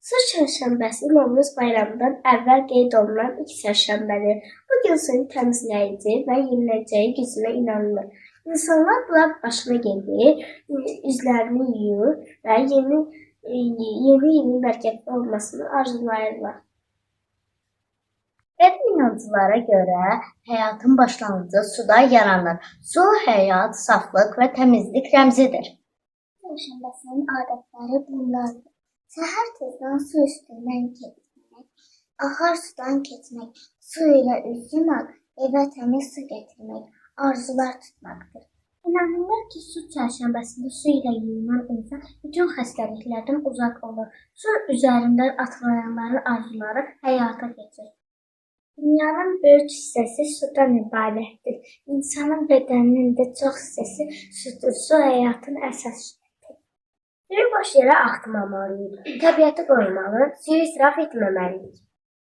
Su çərşənbəsi Novruz bayramından əvvəl qeyd olunan ilk çərşənbədir. Bu gün suyun təmizləyici və yeniləyəcəyi gücünə inanılır. İnsanlar bura başına gedir, üzlərini yuyur və yeni ilin bərəkətli olmasını arzulayırlar. Qədim inanclara görə həyatın başlanğıcı suda yaranır. Su həyat, saflıq və təmizlik rəmzidir. Çərşənbəsinin adətləri bunlardır. Səhər tezdən su üstündən keçmək, axar sudan keçmək, su ilə üz yumaq, evə təmiz su gətirmək, arzular tutmaqdır. İnanılır ki, su çərşənbəsində su ilə yuyunan insan bütün xəstəliklərdən uzaq olur. Su üzərindən atlayanların arzuları həyata keçir. Dünyanın böyük hissəsi sudan ibarətdir. İnsanın bədəninin də çox hissəsi sudur. Su həyatın əsasıdır. Suyu boş yerə axıtmamalıyıq. Təbiəti qorumalı, suyu israf etməməliyik.